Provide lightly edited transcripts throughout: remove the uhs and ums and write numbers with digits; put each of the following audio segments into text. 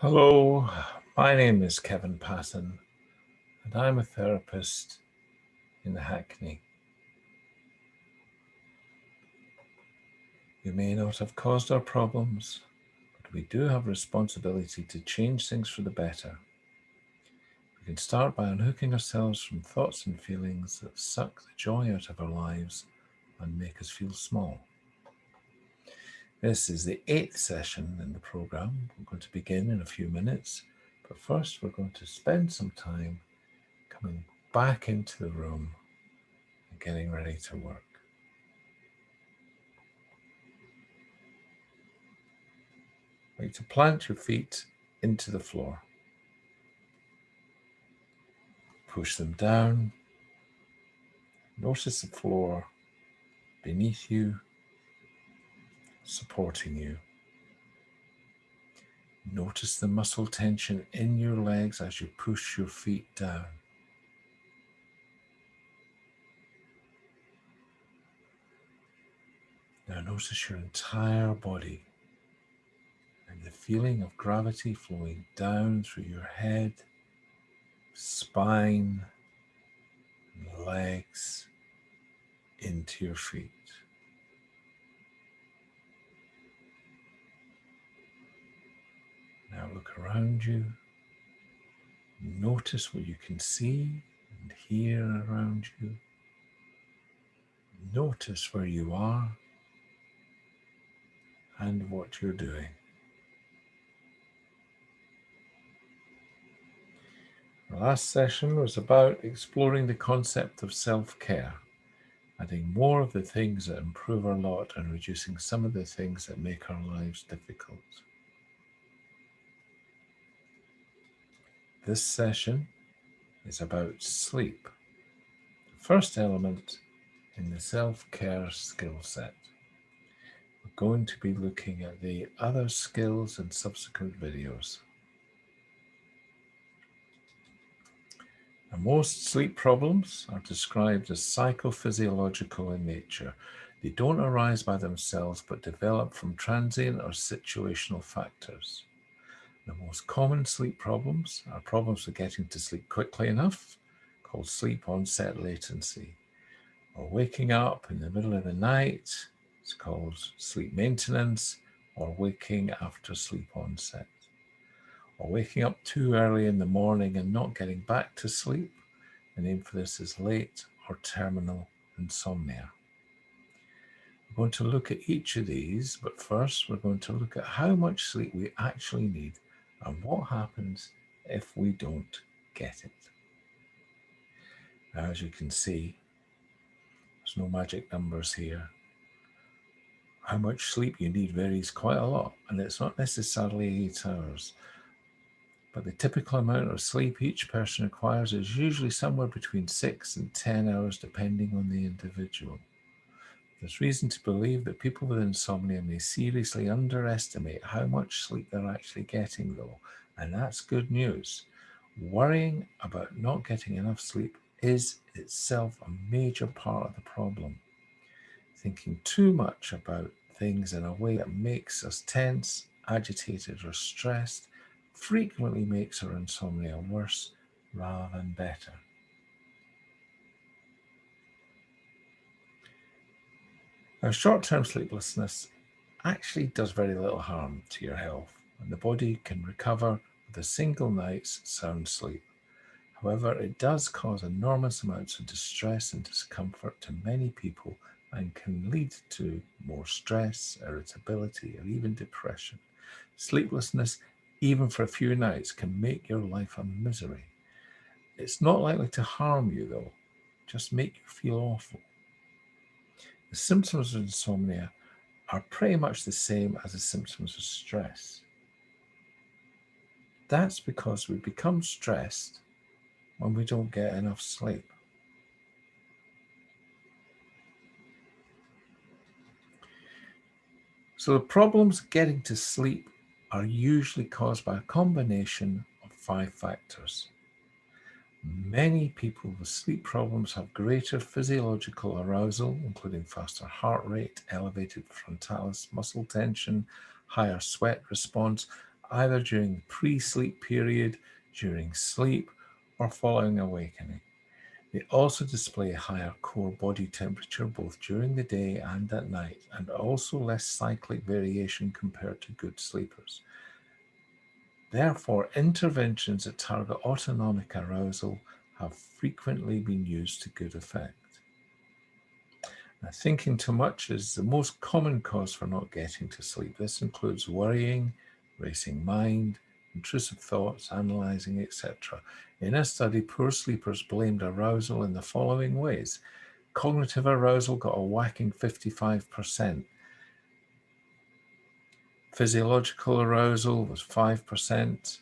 Hello, my name is Kevin Patton, and I'm a therapist in Hackney. You may not have caused our problems, but we do have responsibility to change things for the better. We can start by unhooking ourselves from thoughts and feelings that suck the joy out of our lives and make us feel small. This is the 8th session in the program. We're going to begin in a few minutes, but first we're going to spend some time coming back into the room and getting ready to work. Like to plant your feet into the floor. Push them down. Notice the floor beneath you, supporting you. Notice the muscle tension in your legs as you push your feet down. Now notice your entire body and the feeling of gravity flowing down through your head, spine, and legs into your feet. Now look around you. Notice what you can see and hear around you. Notice where you are and what you're doing. Our last session was about exploring the concept of self-care, adding more of the things that improve our lot and reducing some of the things that make our lives difficult. This session is about sleep, the first element in the self-care skill set. We're going to be looking at the other skills in subsequent videos. Now, most sleep problems are described as psychophysiological in nature. They don't arise by themselves but develop from transient or situational factors. The most common sleep problems are problems with getting to sleep quickly enough, called sleep onset latency, or waking up in the middle of the night, it's called sleep maintenance, or waking after sleep onset, or waking up too early in the morning and not getting back to sleep. The name for this is late or terminal insomnia. We're going to look at each of these, but first we're going to look at how much sleep we actually need and what happens if we don't get it. Now, as you can see, there's no magic numbers here. How much sleep you need varies quite a lot, and it's not necessarily 8 hours. But the typical amount of sleep each person requires is usually somewhere between 6 and 10 hours, depending on the individual. There's reason to believe that people with insomnia may seriously underestimate how much sleep they're actually getting, though, and that's good news. Worrying about not getting enough sleep is itself a major part of the problem. Thinking too much about things in a way that makes us tense, agitated, or stressed frequently makes our insomnia worse rather than better. Now, short-term sleeplessness actually does very little harm to your health, and the body can recover with a single night's sound sleep. However, it does cause enormous amounts of distress and discomfort to many people and can lead to more stress, irritability, or even depression. Sleeplessness, even for a few nights, can make your life a misery. It's not likely to harm you, though, just make you feel awful. The symptoms of insomnia are pretty much the same as the symptoms of stress. That's because we become stressed when we don't get enough sleep. So the problems getting to sleep are usually caused by a combination of 5 factors. Many people with sleep problems have greater physiological arousal, including faster heart rate, elevated frontalis muscle tension, higher sweat response, either during the pre-sleep period, during sleep, or following awakening. They also display higher core body temperature both during the day and at night, and also less cyclic variation compared to good sleepers. Therefore, interventions that target autonomic arousal have frequently been used to good effect. Now, thinking too much is the most common cause for not getting to sleep. This includes worrying, racing mind, intrusive thoughts, analyzing, etc. In a study, poor sleepers blamed arousal in the following ways. Cognitive arousal got a whacking 55%. Physiological arousal was 5%.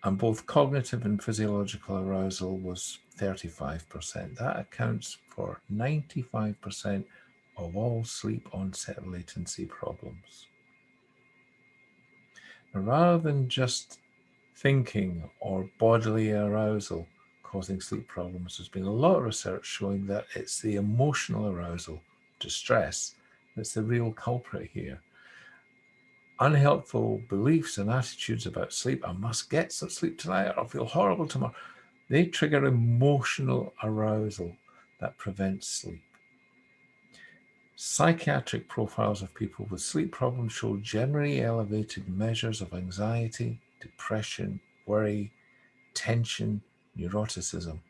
And both cognitive and physiological arousal was 35%. That accounts for 95% of all sleep onset latency problems. Now, rather than just thinking or bodily arousal causing sleep problems, there's been a lot of research showing that it's the emotional arousal, distress, that's the real culprit here. Unhelpful beliefs and attitudes about sleep, I must get some sleep tonight or I'll feel horrible tomorrow, they trigger emotional arousal that prevents sleep. Psychiatric profiles of people with sleep problems show generally elevated measures of anxiety, depression, worry, tension, neuroticism.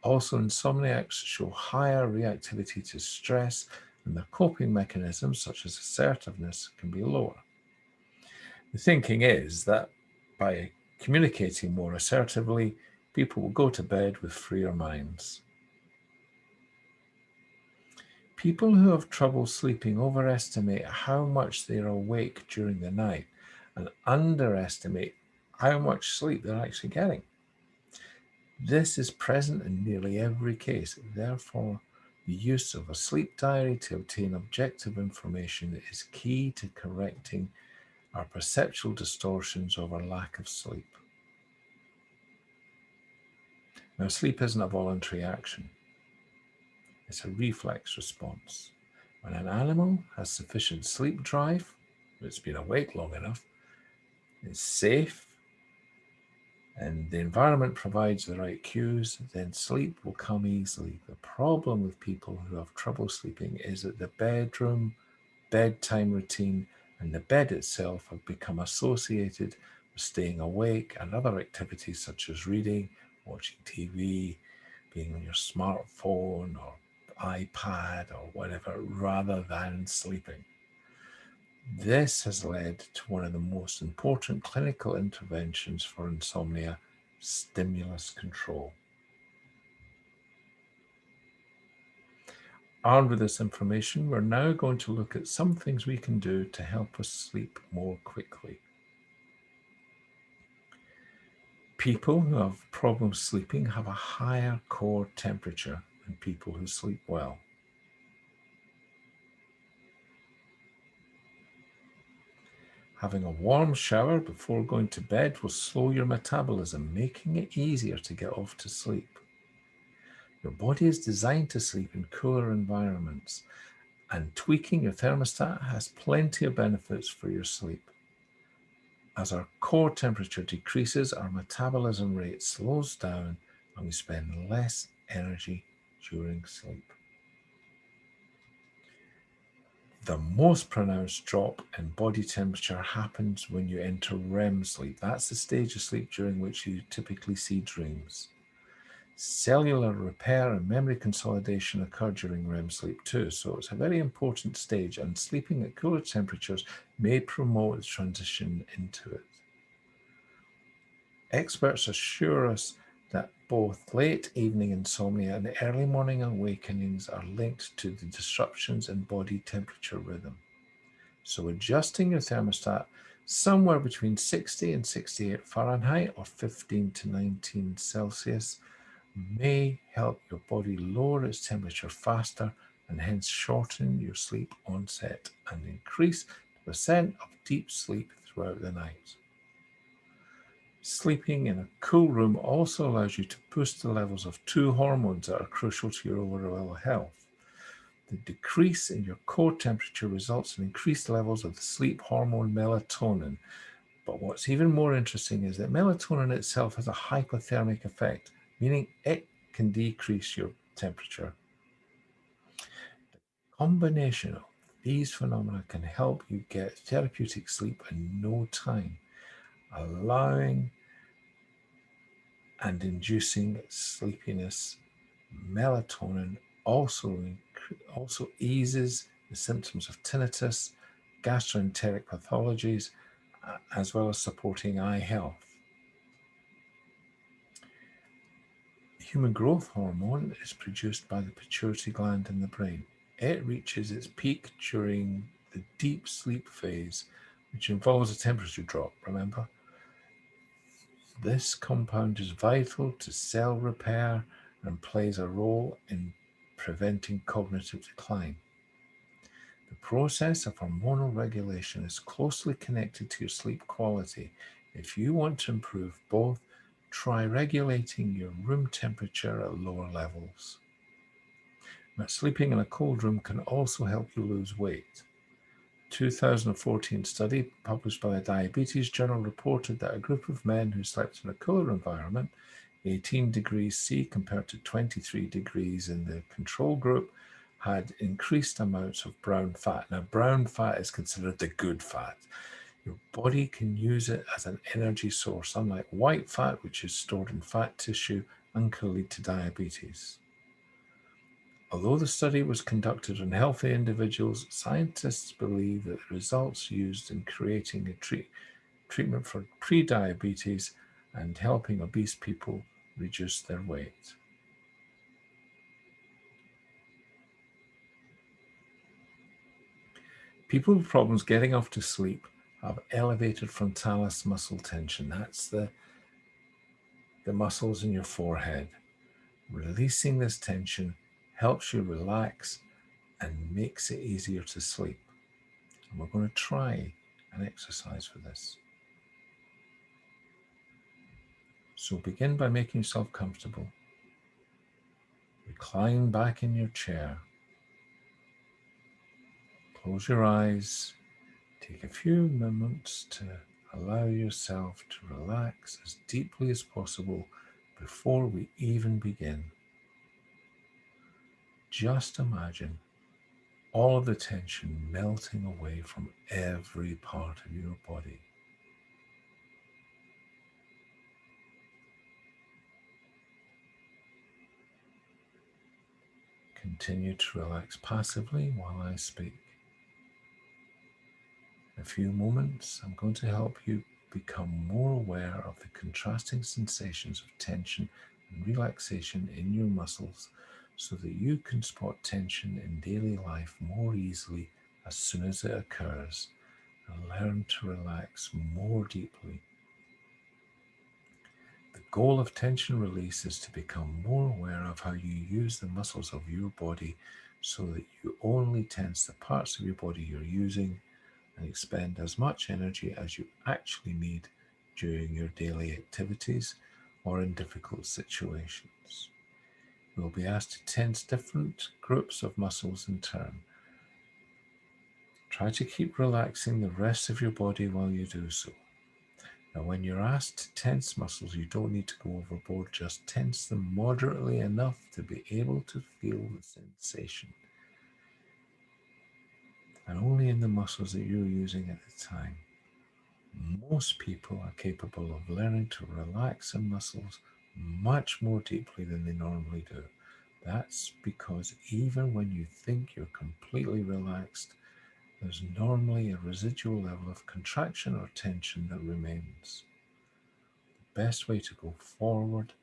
Also, insomniacs show higher reactivity to stress, and their coping mechanisms, such as assertiveness, can be lower. The thinking is that by communicating more assertively, people will go to bed with freer minds. People who have trouble sleeping overestimate how much they are awake during the night and underestimate how much sleep they're actually getting. This is present in nearly every case. Therefore, the use of a sleep diary to obtain objective information is key to correcting our perceptual distortions over lack of sleep. Now, sleep isn't a voluntary action. It's a reflex response. When an animal has sufficient sleep drive, it's been awake long enough, it's safe, and the environment provides the right cues, then sleep will come easily. The problem with people who have trouble sleeping is that the bedroom, bedtime routine, and the bed itself have become associated with staying awake and other activities such as reading, watching TV, being on your smartphone or iPad or whatever, rather than sleeping. This has led to one of the most important clinical interventions for insomnia, stimulus control. Armed with this information, we're now going to look at some things we can do to help us sleep more quickly. People who have problems sleeping have a higher core temperature than people who sleep well. Having a warm shower before going to bed will slow your metabolism, making it easier to get off to sleep. Your body is designed to sleep in cooler environments, and tweaking your thermostat has plenty of benefits for your sleep. As our core temperature decreases, our metabolism rate slows down and we spend less energy during sleep. The most pronounced drop in body temperature happens when you enter REM sleep. That's the stage of sleep during which you typically see dreams. Cellular repair and memory consolidation occur during REM sleep too, so it's a very important stage, and sleeping at cooler temperatures may promote the transition into it. Experts assure us that both late evening insomnia and early morning awakenings are linked to the disruptions in body temperature rhythm. So adjusting your thermostat somewhere between 60 and 68 Fahrenheit or 15 to 19 Celsius may help your body lower its temperature faster and hence shorten your sleep onset and increase the percent of deep sleep throughout the night. Sleeping in a cool room also allows you to boost the levels of two hormones that are crucial to your overall health. The decrease in your core temperature results in increased levels of the sleep hormone melatonin, But what's even more interesting is that melatonin itself has a hypothermic effect, meaning it can decrease your temperature. Combination of these phenomena can help you get therapeutic sleep in no time, allowing and inducing sleepiness. Melatonin also eases the symptoms of tinnitus, gastroenteric pathologies, as well as supporting eye health. Human growth hormone is produced by the pituitary gland in the brain. It reaches its peak during the deep sleep phase, which involves a temperature drop, remember? This compound is vital to cell repair and plays a role in preventing cognitive decline. The process of hormonal regulation is closely connected to your sleep quality. If you want to improve both, try regulating your room temperature at lower levels. Now, sleeping in a cold room can also help you lose weight. A 2014 study published by the Diabetes Journal reported that a group of men who slept in a cooler environment, 18 degrees C compared to 23 degrees in the control group, had increased amounts of brown fat. Now, brown fat is considered the good fat. Your body can use it as an energy source, unlike white fat, which is stored in fat tissue and can lead to diabetes. Although the study was conducted on healthy individuals, scientists believe that the results used in creating a treatment for pre-diabetes and helping obese people reduce their weight. People with problems getting off to sleep have elevated frontalis muscle tension. That's the muscles in your forehead. Releasing this tension helps you relax and makes it easier to sleep. And we're going to try an exercise for this. So begin by making yourself comfortable. Recline back in your chair. Close your eyes. Take a few moments to allow yourself to relax as deeply as possible before we even begin. Just imagine all of the tension melting away from every part of your body. Continue to relax passively while I speak. In a few moments, I'm going to help you become more aware of the contrasting sensations of tension and relaxation in your muscles so that you can spot tension in daily life more easily as soon as it occurs and learn to relax more deeply. The goal of tension release is to become more aware of how you use the muscles of your body so that you only tense the parts of your body you're using and expend as much energy as you actually need during your daily activities or in difficult situations. You will be asked to tense different groups of muscles in turn. Try to keep relaxing the rest of your body while you do so. Now, when you're asked to tense muscles, you don't need to go overboard, just tense them moderately enough to be able to feel the sensation. And only in the muscles that you're using at the time. Most people are capable of learning to relax their muscles much more deeply than they normally do. That's because even when you think you're completely relaxed, there's normally a residual level of contraction or tension that remains. The best way to go forward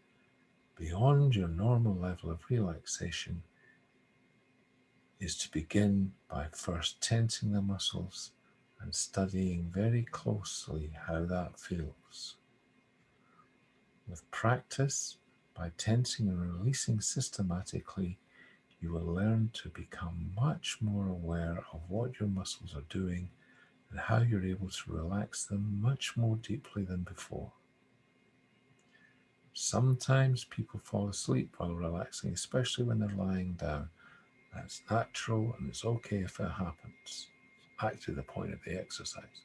beyond your normal level of relaxation is to begin by first tensing the muscles and studying very closely how that feels. With practice, by tensing and releasing systematically, you will learn to become much more aware of what your muscles are doing and how you're able to relax them much more deeply than before. Sometimes people fall asleep while relaxing, especially when they're lying down. That's natural and it's okay if it happens. Actually, the point of the exercise.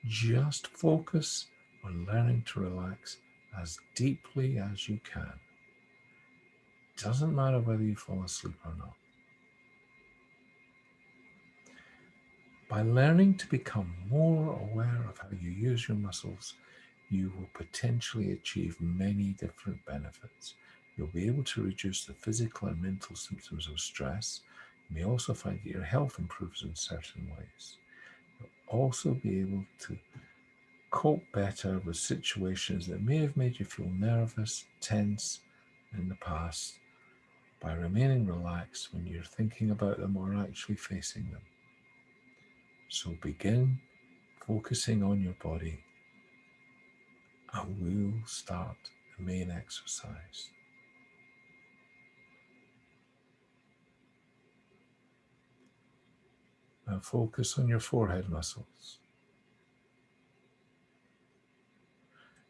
Just focus on learning to relax as deeply as you can. Doesn't matter whether you fall asleep or not. By learning to become more aware of how you use your muscles, you will potentially achieve many different benefits. You'll be able to reduce the physical and mental symptoms of stress. You may also find that your health improves in certain ways. You'll also be able to cope better with situations that may have made you feel nervous, tense in the past by remaining relaxed when you're thinking about them or actually facing them. So begin focusing on your body, and we'll start the main exercise. Now focus on your forehead muscles.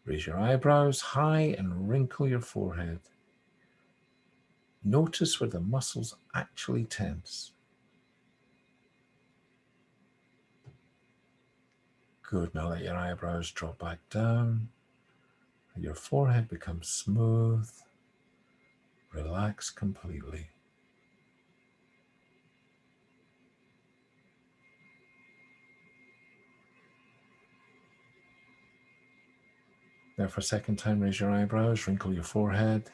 Raise your eyebrows high and wrinkle your forehead. Notice where the muscles actually tense. Good. Now let your eyebrows drop back down. Your forehead becomes smooth. Relax completely. Now for a second time, raise your eyebrows, wrinkle your forehead.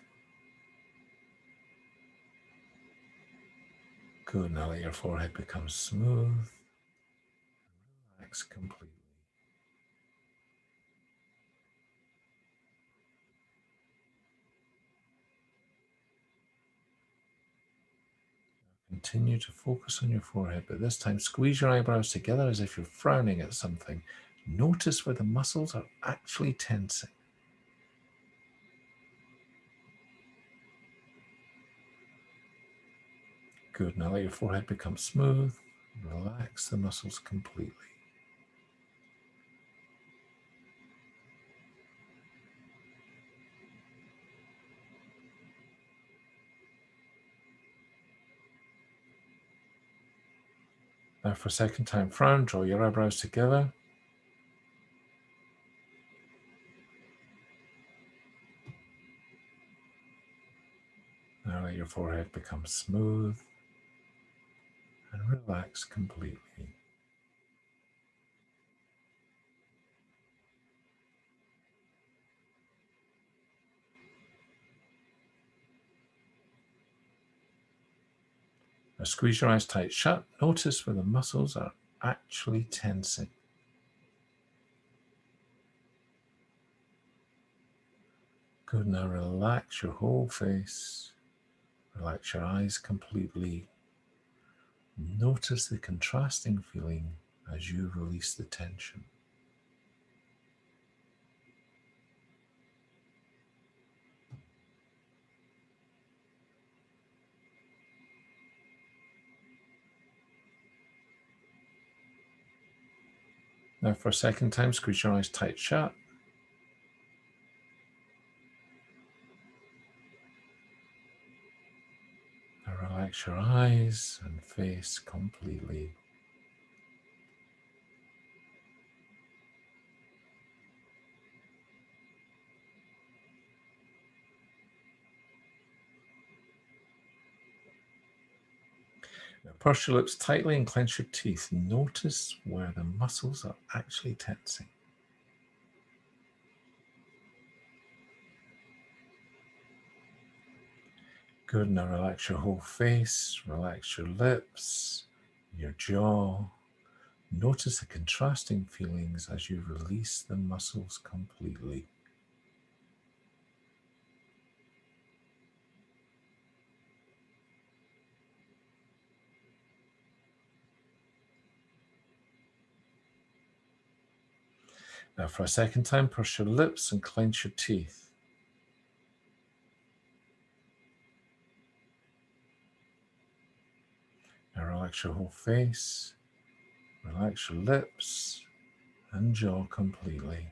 Good. Now let your forehead become smooth. Relax completely. Continue to focus on your forehead, but this time squeeze your eyebrows together as if you're frowning at something. Notice where the muscles are actually tensing. Good. Now let your forehead become smooth. Relax the muscles completely. Now for a second time, frown, draw your eyebrows together. Now let your forehead become smooth and relax completely. Now squeeze your eyes tight shut. Notice where the muscles are actually tensing. Good. Now relax your whole face. Relax your eyes completely. Notice the contrasting feeling as you release the tension. Now for a second time, squeeze your eyes tight shut. Now relax your eyes and face completely. Now purse your lips tightly and clench your teeth. Notice where the muscles are actually tensing. Good. Now relax your whole face, relax your lips, your jaw. Notice the contrasting feelings as you release the muscles completely. Now for a second time, purse your lips and clench your teeth. Now relax your whole face, relax your lips and jaw completely.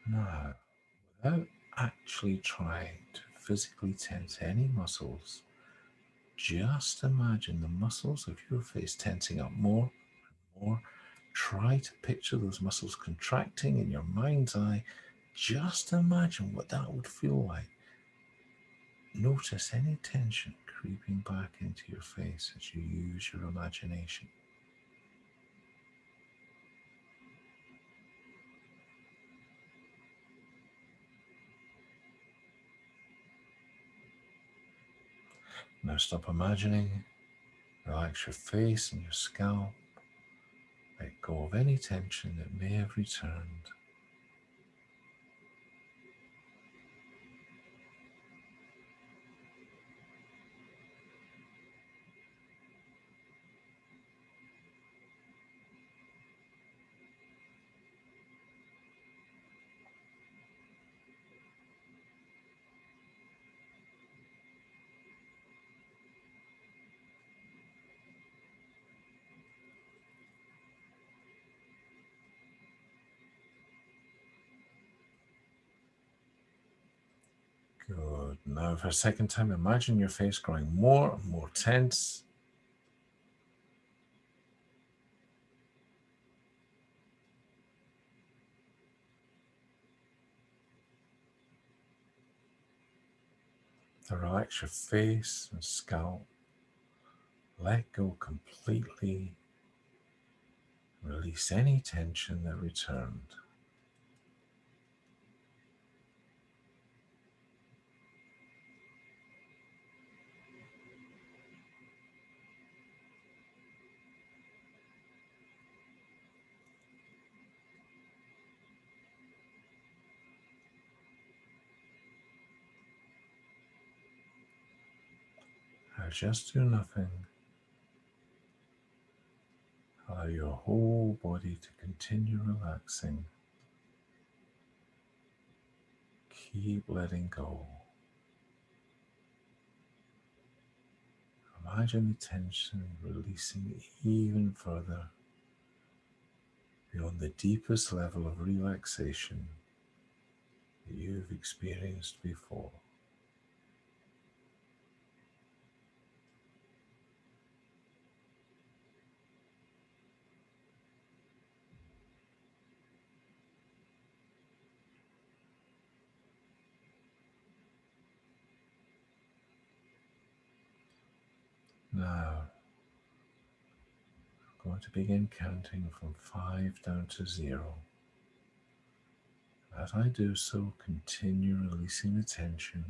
Now, without actually trying to physically tense any muscles, just imagine the muscles of your face tensing up more and more. Try to picture those muscles contracting in your mind's eye. Just imagine what that would feel like. Notice any tension creeping back into your face as you use your imagination. Now stop imagining. Relax your face and your scalp. Let go of any tension that may have returned. Good. Now, for a second time, imagine your face growing more and more tense. Now, relax your face and scalp. Let go completely. Release any tension that returned. Now, just do nothing. Allow your whole body to continue relaxing. Keep letting go. Imagine the tension releasing even further beyond the deepest level of relaxation that you've experienced before. Now, I'm going to begin counting from 5 down to 0. As I do so, continue releasing the tension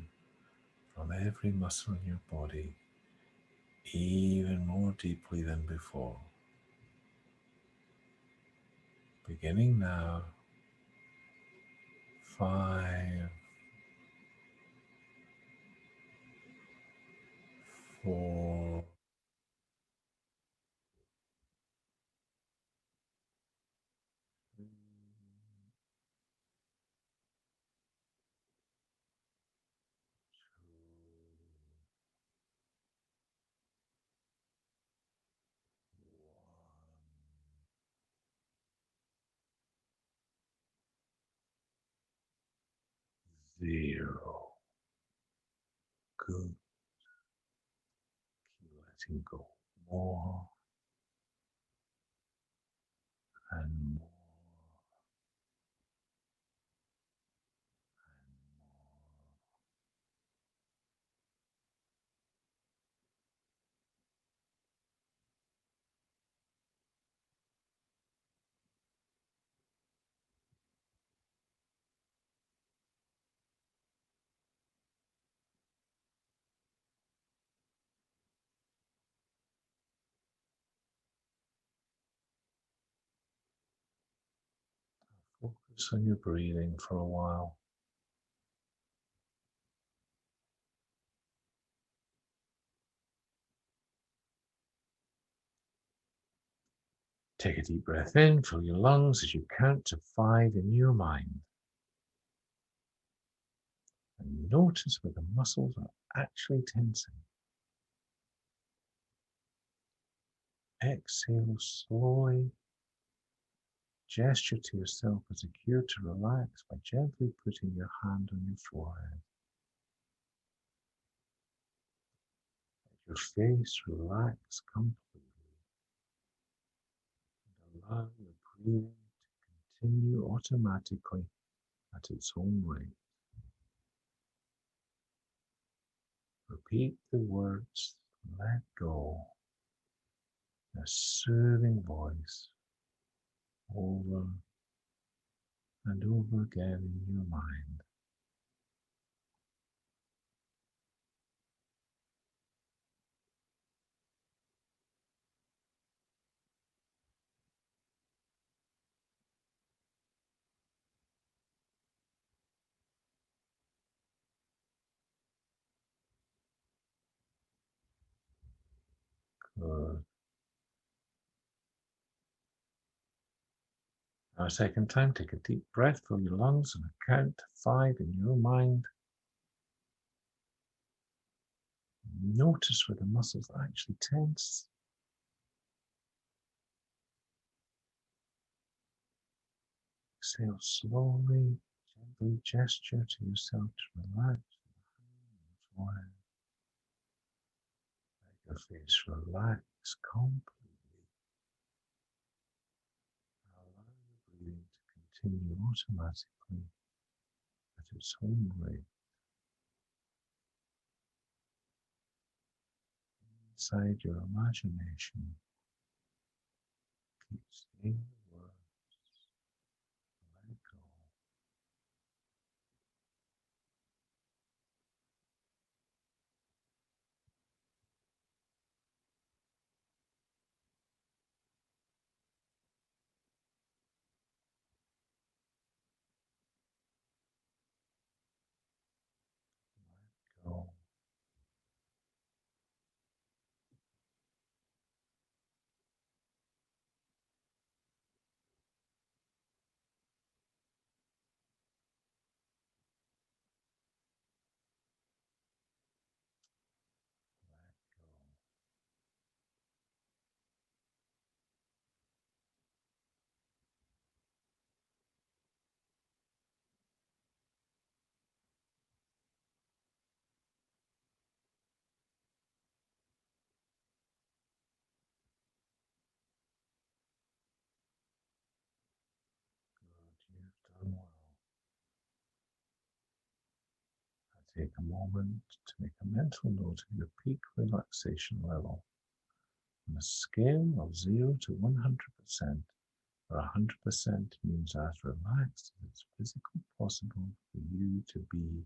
from every muscle in your body even more deeply than before. Beginning now, 5, 4, 0. Good. Keep letting go more and more. Focus on your breathing for a while. Take a deep breath in, fill your lungs as you count to 5 in your mind. And notice where the muscles are actually tensing. Exhale slowly Gesture to yourself as a cue to relax by gently putting your hand on your forehead. Let your face relax completely and allow your breathing to continue automatically at its own rate. Repeat the words, let go, in a soothing voice over and over again in your mind. Good. Now a second time, take a deep breath, fill your lungs and count to 5 in your mind. Notice where the muscles actually tense. Exhale slowly, gently gesture to yourself to relax your forehead. Let your face relax completely. Allow the breathing to continue automatically at its own rate. Inside your imagination, keep saying the words, let go. Go. Good. You've done well. Now take a moment to make a mental note of your peak relaxation level. On a scale of 0 to 100%, where 100% means as relaxed as it's physically possible for you to be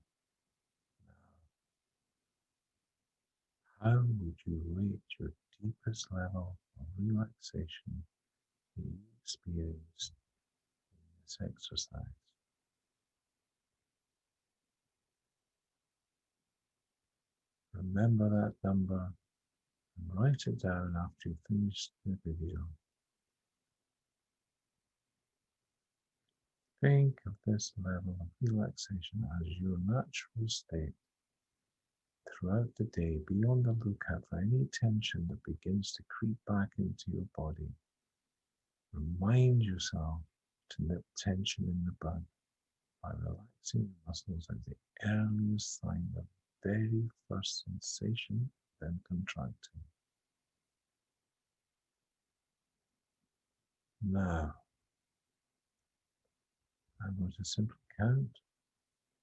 now. How would you rate your deepest level of relaxation that you experienced in this exercise? Remember that number and write it down after you finish the video. Think of this level of relaxation as your natural state throughout the day. Be on the lookout for any tension that begins to creep back into your body. Remind yourself to nip tension in the bud by relaxing the muscles at the earliest sign of very first sensation, then contracting. Now, I'm going to simply count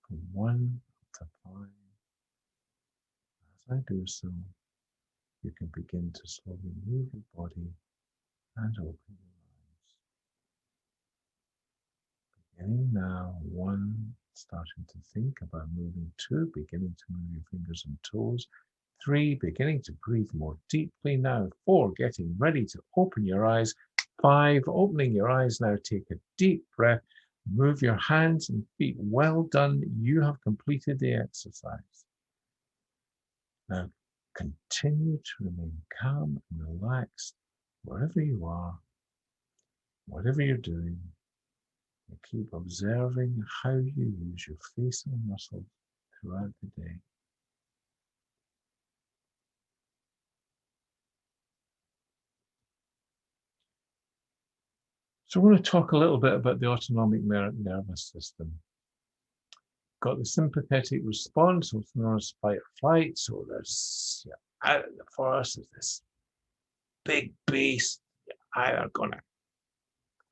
from 1 to 5. As I do so, you can begin to slowly move your body and open your eyes. Beginning now, 1, starting to think about moving. 2, beginning to move your fingers and toes. 3, beginning to breathe more deeply now. 4, getting ready to open your eyes. 5, opening your eyes now. Take a deep breath. Move your hands and feet. Well done. You have completed the exercise. Now, continue to remain calm and relaxed wherever you are, whatever you're doing. And keep observing how you use your facial muscles throughout the day. So we're going to talk a little bit about the autonomic nervous system. Got the sympathetic response, also known as fight or flight. So there's out in the forest, there's this big beast. You're either going to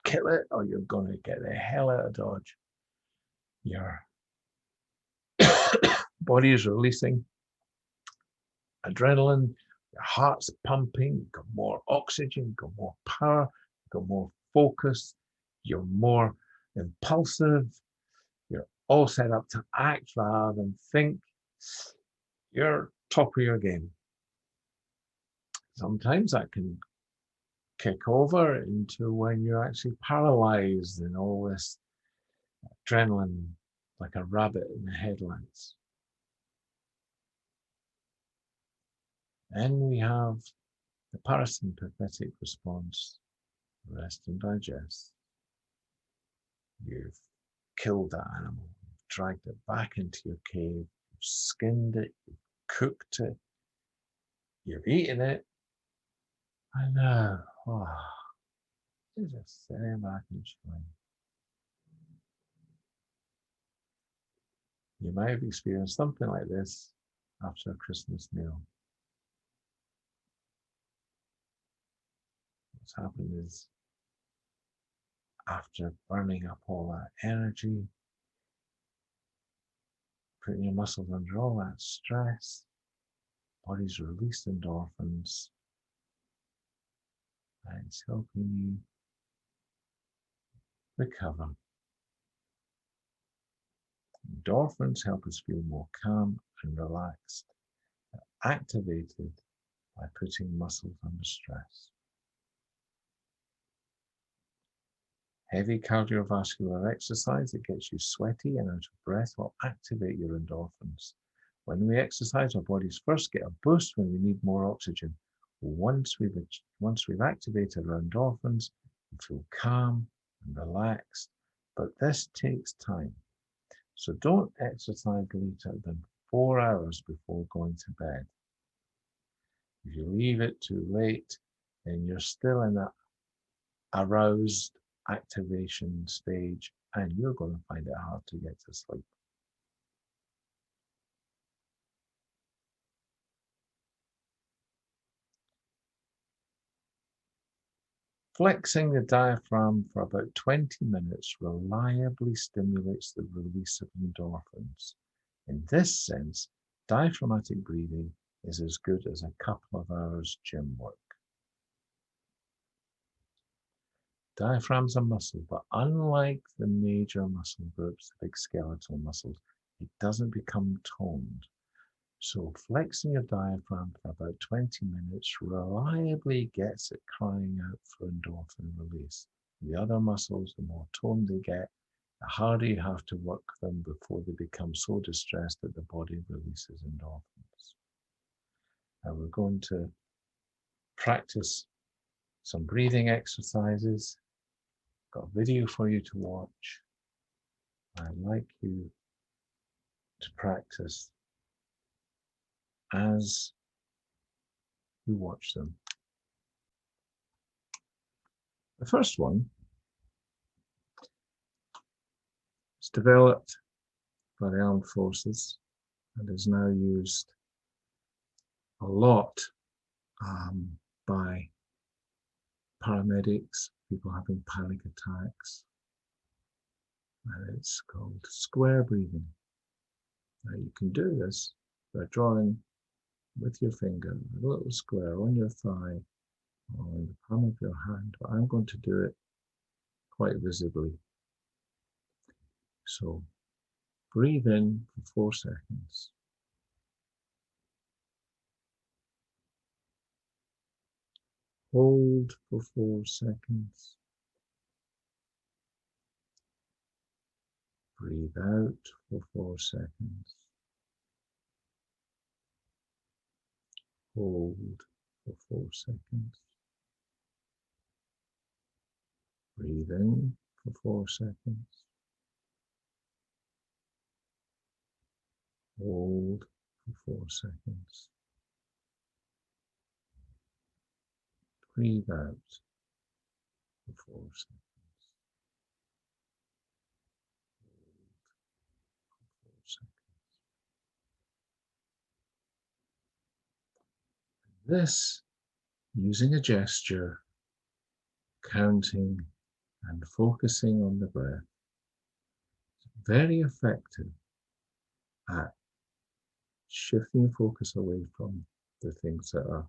kill it or you're going to get the hell out of Dodge. Your body is releasing adrenaline, your heart's pumping, you've got more oxygen, you've got more power, you've got more focus, you're more impulsive, you're all set up to act rather than think. You're top of your game. Sometimes that can kick over into when you're actually paralyzed and all this adrenaline like a rabbit in the headlights. Then we have the parasympathetic response, rest and digest. You've killed that animal, you've dragged it back into your cave, you've skinned it, you've cooked it, you've eaten it, and now, you're just sitting back and chilling. You might have experienced something like this after a Christmas meal. What's happened is, after burning up all that energy, putting your muscles under all that stress, body's released endorphins, and it's helping you recover. Endorphins help us feel more calm and relaxed, activated by putting muscles under stress. Heavy cardiovascular exercise that gets you sweaty and out of breath will activate your endorphins. When we exercise, our bodies first get a boost when we need more oxygen. Once we've activated our endorphins, we feel calm and relaxed, but this takes time. So don't exercise later than 4 hours before going to bed. If you leave it too late, then you're still in that aroused activation stage and you're going to find it hard to get to sleep. Flexing the diaphragm for about 20 minutes reliably stimulates the release of endorphins. In this sense, diaphragmatic breathing is as good as a couple of hours gym work. Diaphragm's a muscle, but unlike the major muscle groups, the big skeletal muscles, it doesn't become toned. So flexing your diaphragm for about 20 minutes reliably gets it crying out for endorphin release. The other muscles, the more toned they get, the harder you have to work them before they become so distressed that the body releases endorphins. Now we're going to practice some breathing exercises. Got a video for you to watch. I'd like you to practice as you watch them. The first one is developed by the armed forces and is now used a lot by paramedics, people having panic attacks, and it's called square breathing. Now you can do this by drawing with your finger a little square on your thigh or on the palm of your hand, but I'm going to do it quite visibly. So breathe in for 4 seconds. Hold for 4 seconds. Breathe out for 4 seconds. Hold for 4 seconds. Breathe in for 4 seconds. Hold for 4 seconds. Breathe out for 4 seconds. This, using a gesture, counting, and focusing on the breath, is very effective at shifting focus away from the things that are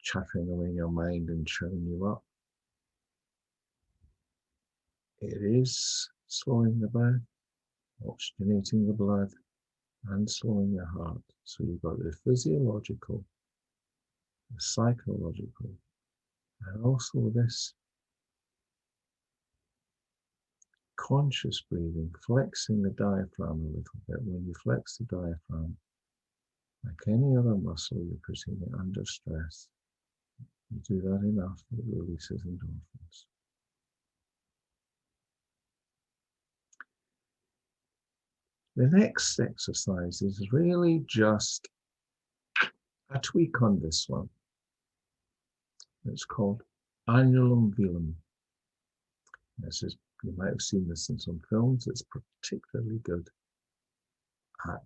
chattering away in your mind and shutting you up. It is slowing the breath, oxygenating the blood, and slowing your heart. So you've got the physiological, the psychological, and also this conscious breathing, flexing the diaphragm a little bit. When you flex the diaphragm, like any other muscle, you're putting it under stress. You do that enough, it releases endorphins. The next exercise is really just a tweak on this one. It's called Anulum Velum. You might have seen this in some films. It's particularly good at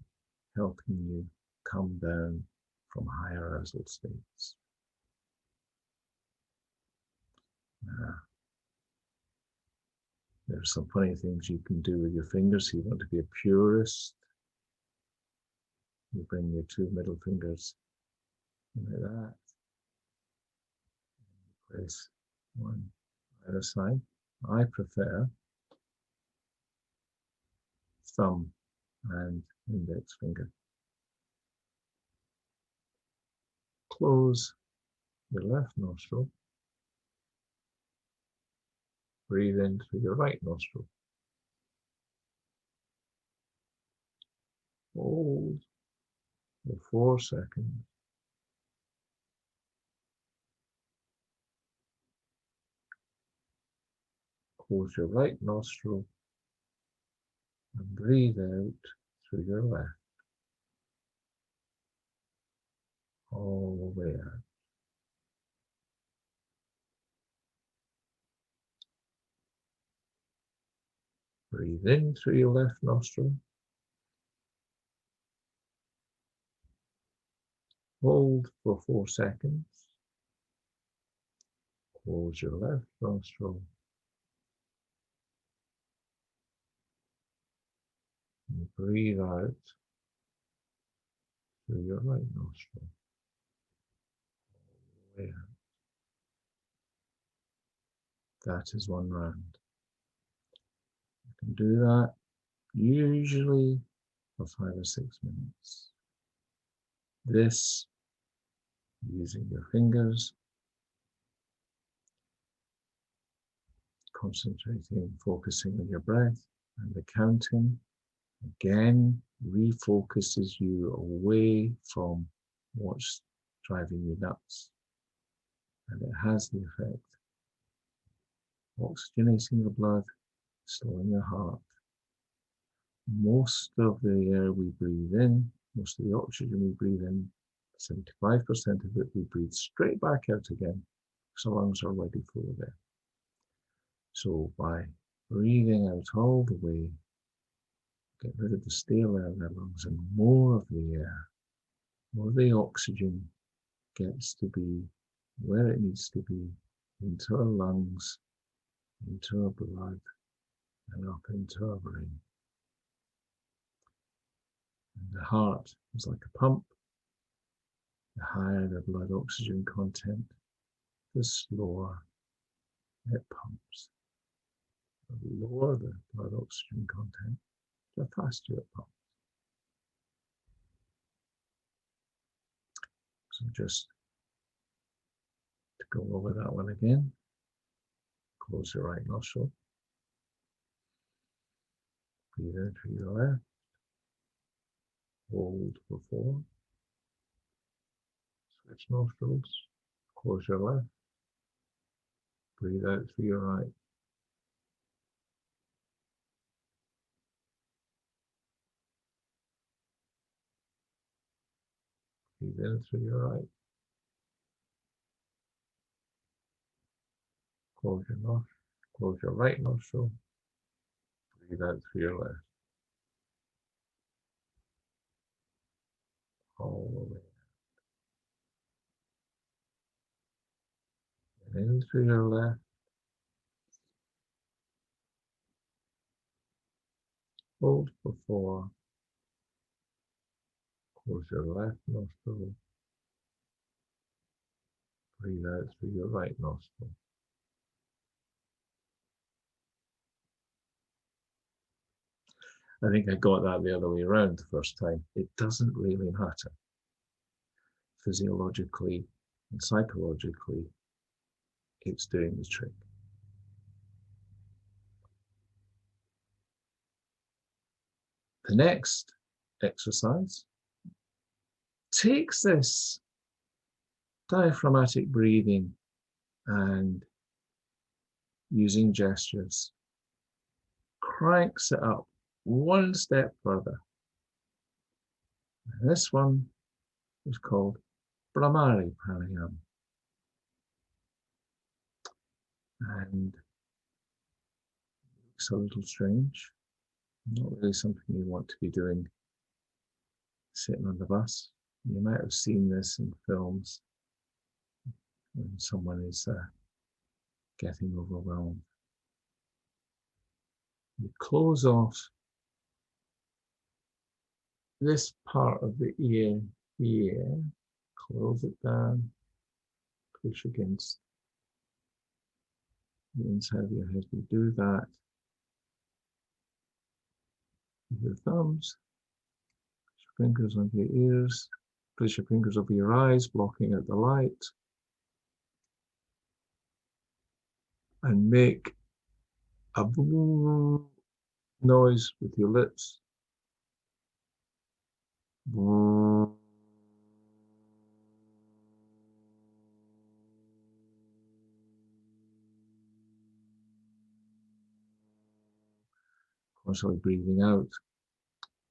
helping you come down from higher arousal states. There's some funny things you can do with your fingers. If you want to be a purist, you bring your two middle fingers like that. Place one either side. I prefer thumb and index finger. Close your left nostril. Breathe in through your right nostril. Hold for 4 seconds. Close your right nostril and breathe out through your left. All the way out. Breathe in through your left nostril. Hold for 4 seconds. Close your left nostril. And breathe out through your right nostril. All the way out. That is one round. You can do that usually for 5 or 6 minutes. This, using your fingers, concentrating, focusing on your breath and the counting, again, refocuses you away from what's driving you nuts. And it has the effect of oxygenating the blood, slowing your heart. Most of the air we breathe in, most of the oxygen we breathe in, 75% of it we breathe straight back out again, because the lungs are already full of air. So by breathing out all the way, get rid of the stale air in our lungs, and more of the air, more of the oxygen gets to be where it needs to be, into our lungs, into our blood, and up into our brain. And the heart is like a pump. The higher the blood oxygen content, the slower it pumps. The lower the blood oxygen content, the faster it pumps. So just to go over that one again, close your right nostril. Breathe in through your left. Hold for 4. Switch nostrils. Close your left. Breathe out through your right. Breathe in through your right. Close your nostril. Close your right nostril. Breathe out through your left. All the way. In through your left. Hold for 4. Close your left nostril. Breathe out through your right nostril. I think I got that the other way around the first time. It doesn't really matter. Physiologically and psychologically, it's doing the trick. The next exercise takes this diaphragmatic breathing and using gestures, cranks it up one step further. And this one is called Brahmari Pranayama. And it's a little strange, not really something you want to be doing sitting on the bus. You might have seen this in films when someone is getting overwhelmed. You close off this part of the ear here, close it down, push against the inside of your head. You do that with your thumbs, push your fingers onto your ears, place your fingers over your eyes, blocking out the light, and make a noise with your lips. Constantly breathing out.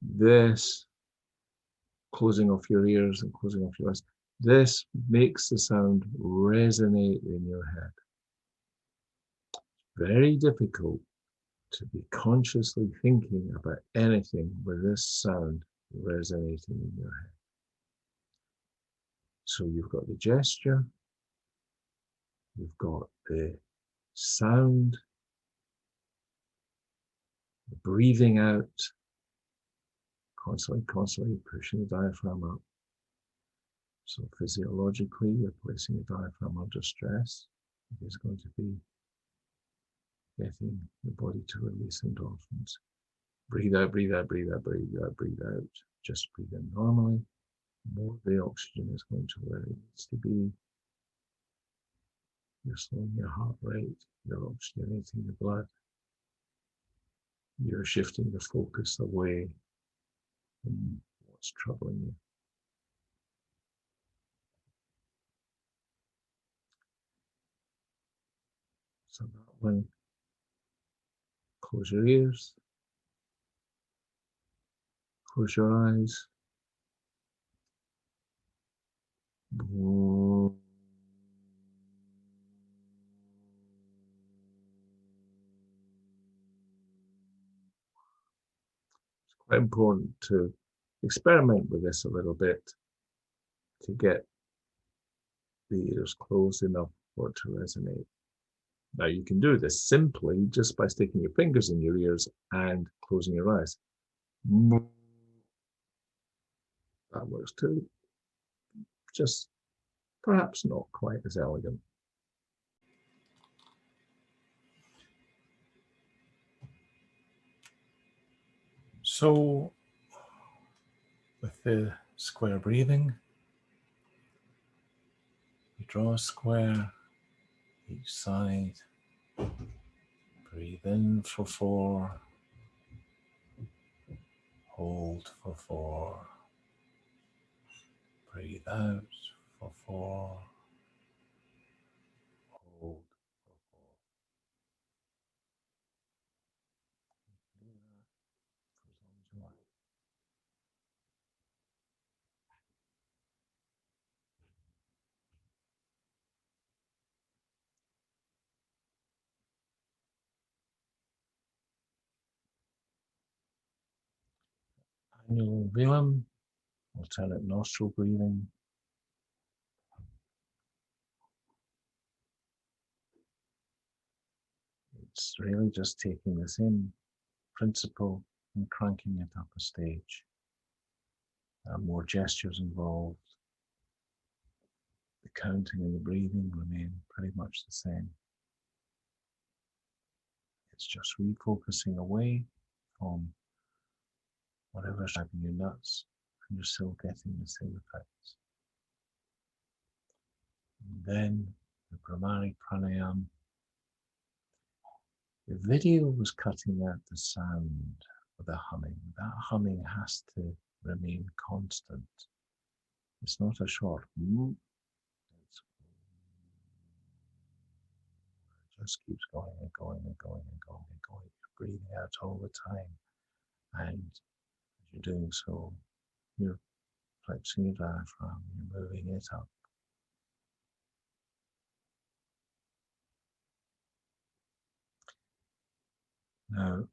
This, closing off your ears and closing off your eyes, this makes the sound resonate in your head. Very difficult to be consciously thinking about anything with this sound resonating in your head. So you've got the gesture, you've got the sound, the breathing out, constantly pushing the diaphragm up. So physiologically, you're placing the diaphragm under stress. It is going to be getting the body to release endorphins. Breathe out, breathe out, breathe out, breathe out, breathe out. Just breathe in normally. More of the oxygen is going to where it needs to be. You're slowing your heart rate. You're oxygenating the blood. You're shifting the focus away from what's troubling you. So that one, close your ears, close your eyes. It's quite important to experiment with this a little bit to get the ears closed enough for it to resonate. Now you can do this simply just by sticking your fingers in your ears and closing your eyes. That works too. Just perhaps not quite as elegant. So with the square breathing, you draw a square each side. Breathe in for 4. Hold for 4. Breathe out for 4. Hold for 4. Do that for as long as you like. Annular velum, alternate nostril breathing. It's really just taking the same principle and cranking it up a stage. There are more gestures involved. The counting and the breathing remain pretty much the same. It's just refocusing away from whatever's driving you nuts, and you're still getting the same effects. And then the Brahmari Pranayama. The video was cutting out the sound of the humming. That humming has to remain constant. It's not a short whoop. It just keeps going and going and going and going and going. You're breathing out all the time. And as you're doing so, you're flexing your diaphragm, you're moving it up. Now,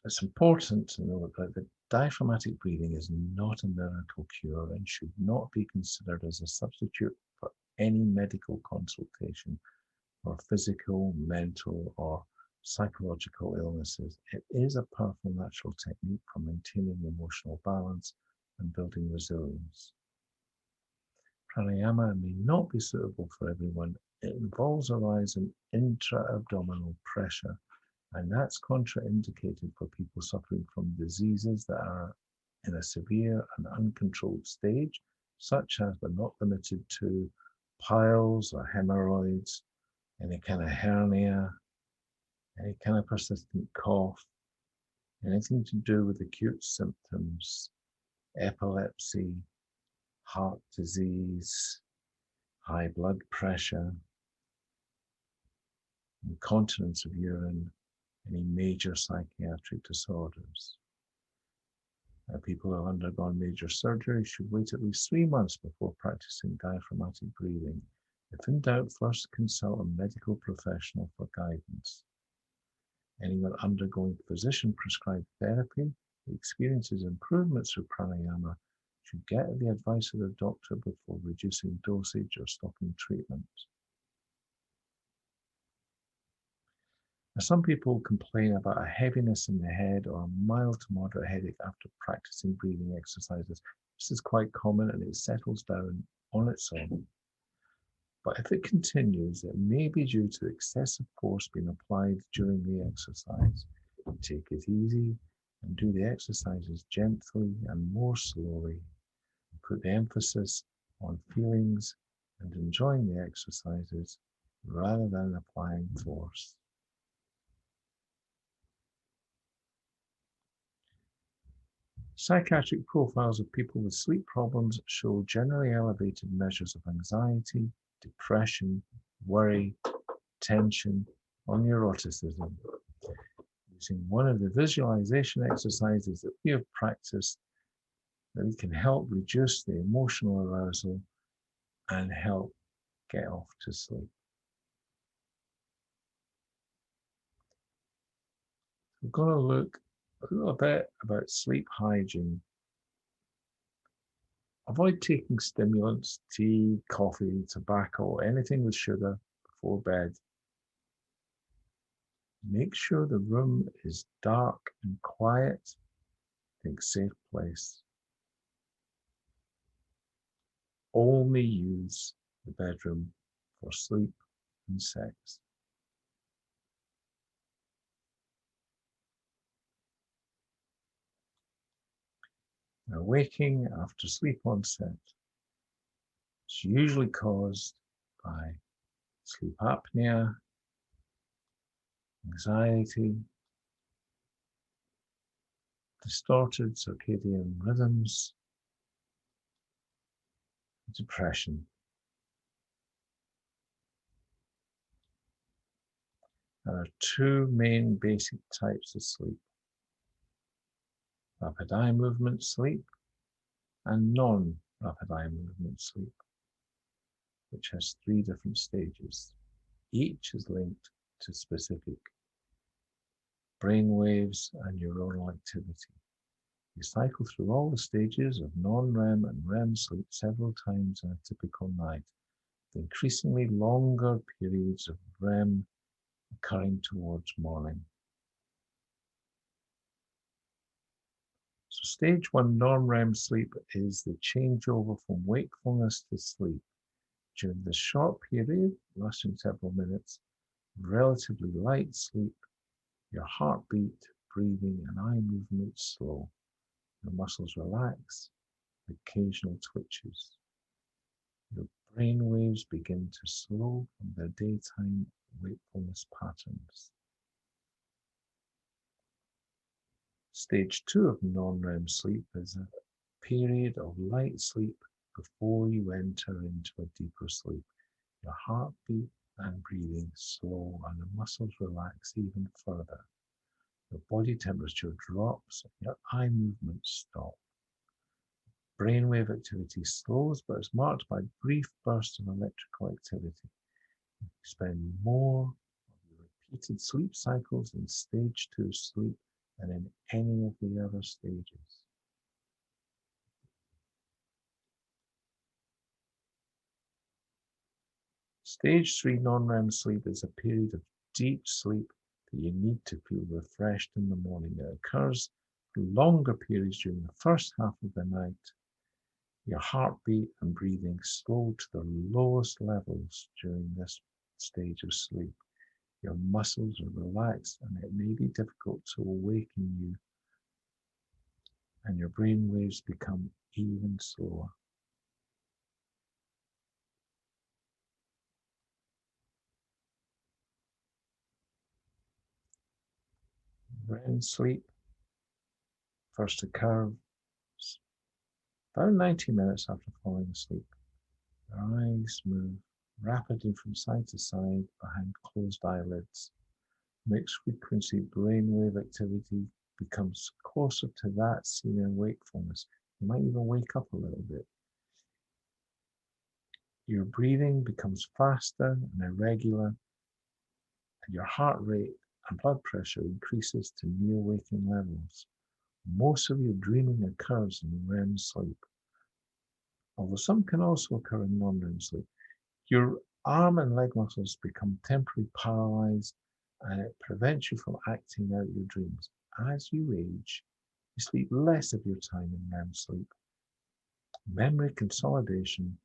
it's important to know that the diaphragmatic breathing is not a miracle cure and should not be considered as a substitute for any medical consultation or physical, mental, or psychological illnesses. It is a powerful natural technique for maintaining emotional balance and building resilience. Pranayama may not be suitable for everyone. It involves a rise in intra-abdominal pressure, and that's contraindicated for people suffering from diseases that are in a severe and uncontrolled stage, such as but not limited to piles or hemorrhoids, any kind of hernia, any kind of persistent cough, anything to do with acute symptoms, epilepsy, heart disease, high blood pressure, incontinence of urine, any major psychiatric disorders. People who have undergone major surgery should wait at least 3 months before practicing diaphragmatic breathing. If in doubt, first consult a medical professional for guidance. Anyone undergoing physician-prescribed therapy who experiences improvements through pranayama should get the advice of the doctor before reducing dosage or stopping treatment. Now, some people complain about a heaviness in the head or a mild to moderate headache after practicing breathing exercises. This is quite common and it settles down on its own. But if it continues, it may be due to excessive force being applied during the exercise. Take it easy and do the exercises gently and more slowly. Put the emphasis on feelings and enjoying the exercises rather than applying force. Psychiatric profiles of people with sleep problems show generally elevated measures of anxiety, depression, worry, tension, or neuroticism. Using one of the visualization exercises that we have practiced, that we can help reduce the emotional arousal and help get off to sleep. We're going to look a little bit about sleep hygiene. Avoid taking stimulants, tea, coffee, tobacco, anything with sugar before bed. Make sure the room is dark and quiet. Think safe place. Only use the bedroom for sleep and sex. Now, waking after sleep onset is usually caused by sleep apnea, anxiety, distorted circadian rhythms, depression. There are two main basic types of sleep: rapid eye movement sleep and non-rapid eye movement sleep, which has 3 different stages. Each is linked to specific brain waves and neuronal activity. You cycle through all the stages of non-REM and REM sleep several times in a typical night, with increasingly longer periods of REM occurring towards morning. So stage 1 non-REM sleep is the changeover from wakefulness to sleep. During this short period, lasting several minutes, relatively light sleep, your heartbeat, breathing, and eye movement slow. Your muscles relax, occasional twitches. Your brain waves begin to slow from their daytime wakefulness patterns. Stage 2 of non-REM sleep is a period of light sleep before you enter into a deeper sleep. Your heartbeat and breathing slow and the muscles relax even further. Your body temperature drops and your eye movements stop. Brainwave activity slows but is marked by brief bursts of electrical activity. You spend more of your repeated sleep cycles in stage 2 sleep than in any of the other stages. Stage 3 non-REM sleep is a period of deep sleep that you need to feel refreshed in the morning. It occurs for longer periods during the first half of the night. Your heartbeat and breathing slow to the lowest levels during this stage of sleep. Your muscles are relaxed and it may be difficult to awaken you, and your brain waves become even slower. REM sleep first occurs about 90 minutes after falling asleep. Your eyes move rapidly from side to side behind closed eyelids. Mixed frequency brainwave activity becomes closer to that seen in wakefulness. You might even wake up a little bit. Your breathing becomes faster and irregular, and your heart rate and blood pressure increases to near waking levels. Most of your dreaming occurs in REM sleep, although some can also occur in non-REM sleep. Your arm and leg muscles become temporarily paralyzed, and it prevents you from acting out your dreams. As you age, you sleep less of your time in REM sleep. Memory consolidation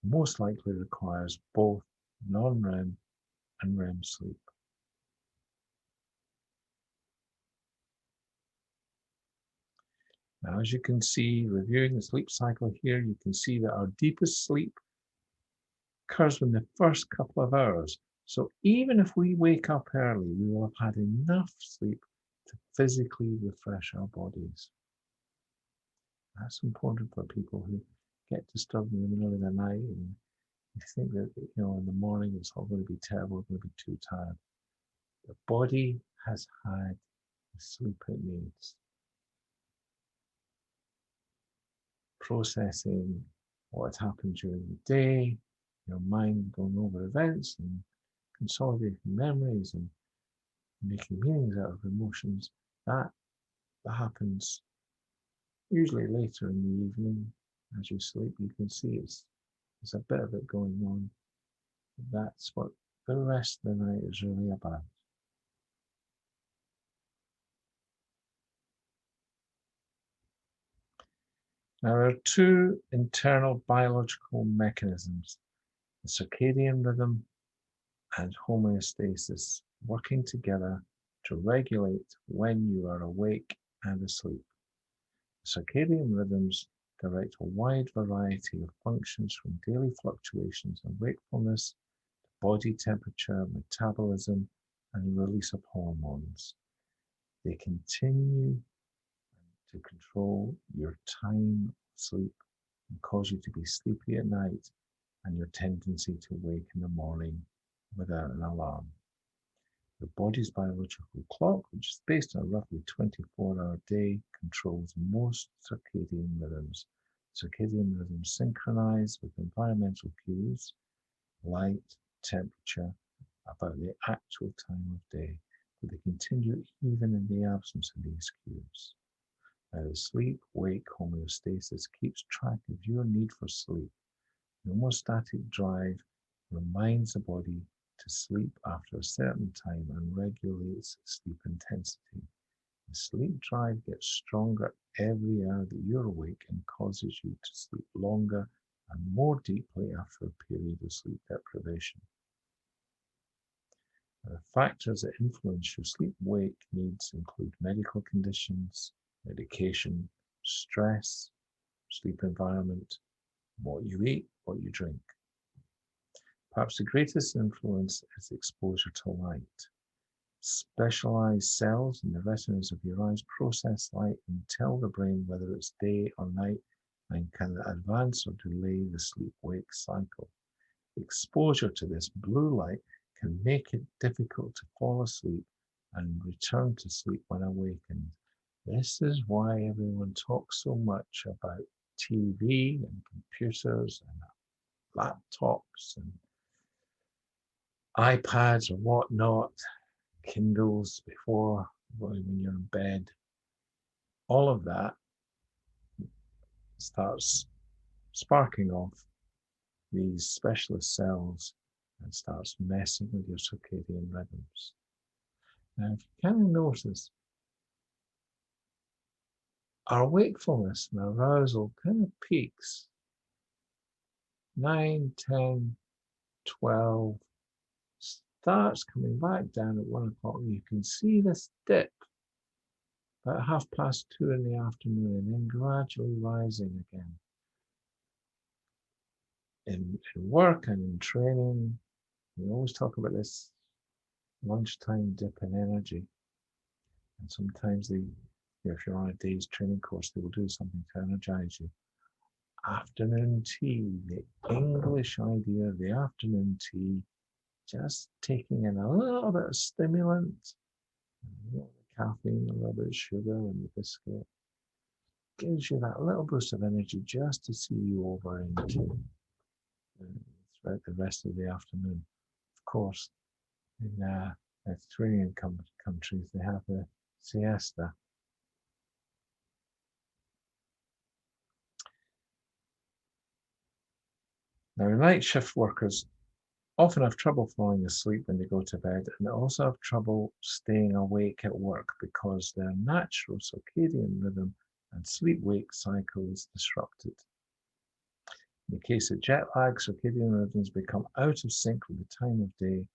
most likely requires both non-REM and REM sleep. Now, as you can see, reviewing the sleep cycle here, you can see that our deepest sleep occurs in the first couple of hours. So even if we wake up early, we will have had enough sleep to physically refresh our bodies. That's important for people who get disturbed in the middle of the night and you think that, in the morning it's all going to be terrible, going to be too tired. The body has had the sleep it needs. Processing what happened during the day, your mind going over events and consolidating memories and making meanings out of emotions, that happens usually later in the evening as you sleep. You can see there's a bit of it going on. That's what the rest of the night is really about. Now, there are two internal biological mechanisms, the circadian rhythm and homeostasis, working together to regulate when you are awake and asleep. Circadian rhythms direct a wide variety of functions from daily fluctuations in wakefulness, body temperature, metabolism, and release of hormones. They continue to control your time of sleep and cause you to be sleepy at night and your tendency to wake in the morning without an alarm. Your body's biological clock, which is based on a roughly 24-hour day, controls most circadian rhythms. Circadian rhythms synchronize with environmental cues, light, temperature, about the actual time of day, but they continue even in the absence of these cues. Now, the sleep-wake homeostasis keeps track of your need for sleep. The homeostatic drive reminds the body to sleep after a certain time and regulates sleep intensity. The sleep drive gets stronger every hour that you're awake and causes you to sleep longer and more deeply after a period of sleep deprivation. The factors that influence your sleep-wake needs include medical conditions, medication, stress, sleep environment, what you eat, what you drink. Perhaps the greatest influence is exposure to light. Specialized cells in the retinas of your eyes process light and tell the brain whether it's day or night and can advance or delay the sleep-wake cycle. Exposure to this blue light can make it difficult to fall asleep and return to sleep when awakened. This is why everyone talks so much about TV and computers and laptops and iPads or whatnot, Kindles before when you're in bed. All of that starts sparking off these specialist cells and starts messing with your circadian rhythms. Now, if you kind of notice, our wakefulness and arousal kind of peaks 9, 10, 12, starts coming back down at 1 o'clock. You can see this dip about 2:30 in the afternoon and then gradually rising again. In work and in training, we always talk about this lunchtime dip in energy. And sometimes if you're on a day's training course, they will do something to energize you. Afternoon tea, the English idea of the afternoon tea, just taking in a little bit of stimulant, a little bit of caffeine, a little bit of sugar and the biscuit, gives you that little boost of energy just to see you over into throughout the rest of the afternoon. Of course, in Mediterranean countries, they have the siesta. Now, night shift workers often have trouble falling asleep when they go to bed, and they also have trouble staying awake at work because their natural circadian rhythm and sleep-wake cycle is disrupted. In the case of jet lag, circadian rhythms become out of sync with the time of day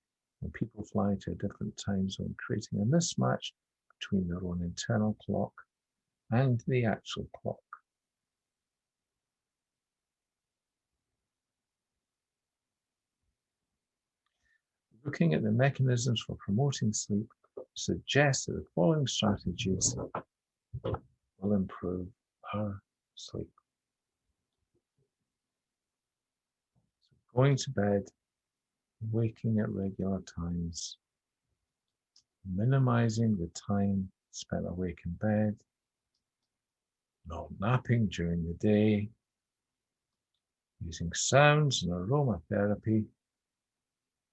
when people fly to a different time zone, creating a mismatch between their own internal clock and the actual clock. Looking at the mechanisms for promoting sleep suggests that the following strategies will improve our sleep. So going to bed, waking at regular times, minimizing the time spent awake in bed, not napping during the day, using sounds and aromatherapy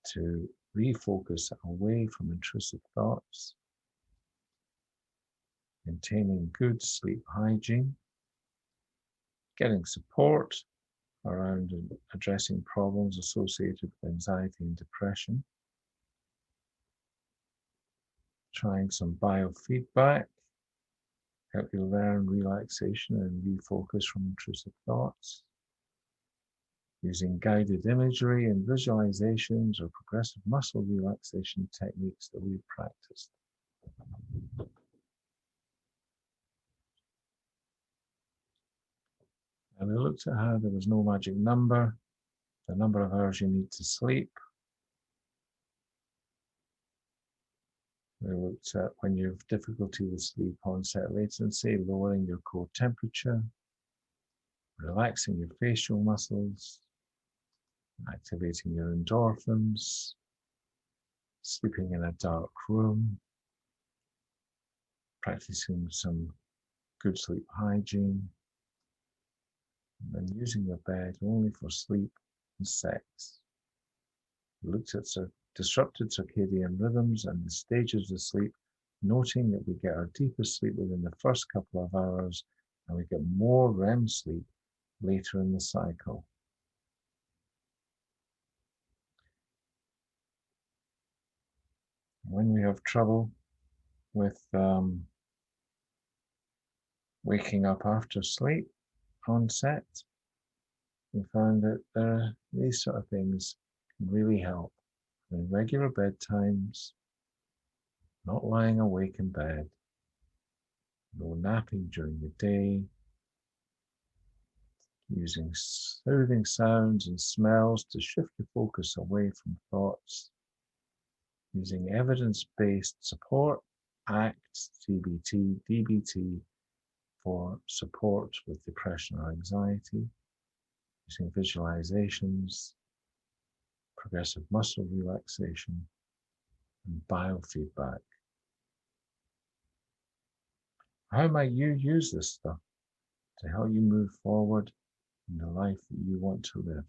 to refocus away from intrusive thoughts, maintaining good sleep hygiene, getting support around addressing problems associated with anxiety and depression, trying some biofeedback, help you learn relaxation and refocus from intrusive thoughts, using guided imagery and visualizations or progressive muscle relaxation techniques that we've practiced. And we looked at how there was no magic number, the number of hours you need to sleep. We looked at when you have difficulty with sleep onset latency, lowering your core temperature, relaxing your facial muscles, activating your endorphins, sleeping in a dark room, practicing some good sleep hygiene, and using your bed only for sleep and sex. We looked at disrupted circadian rhythms and the stages of sleep, noting that we get our deepest sleep within the first couple of hours and we get more REM sleep later in the cycle. When we have trouble with waking up after sleep, onset, we found that these sort of things can really help. Regular bedtimes, not lying awake in bed, no napping during the day, using soothing sounds and smells to shift the focus away from thoughts, using evidence-based support, ACT, CBT, DBT for support with depression or anxiety, using visualizations, progressive muscle relaxation, and biofeedback. How might you use this stuff to help you move forward in the life that you want to live?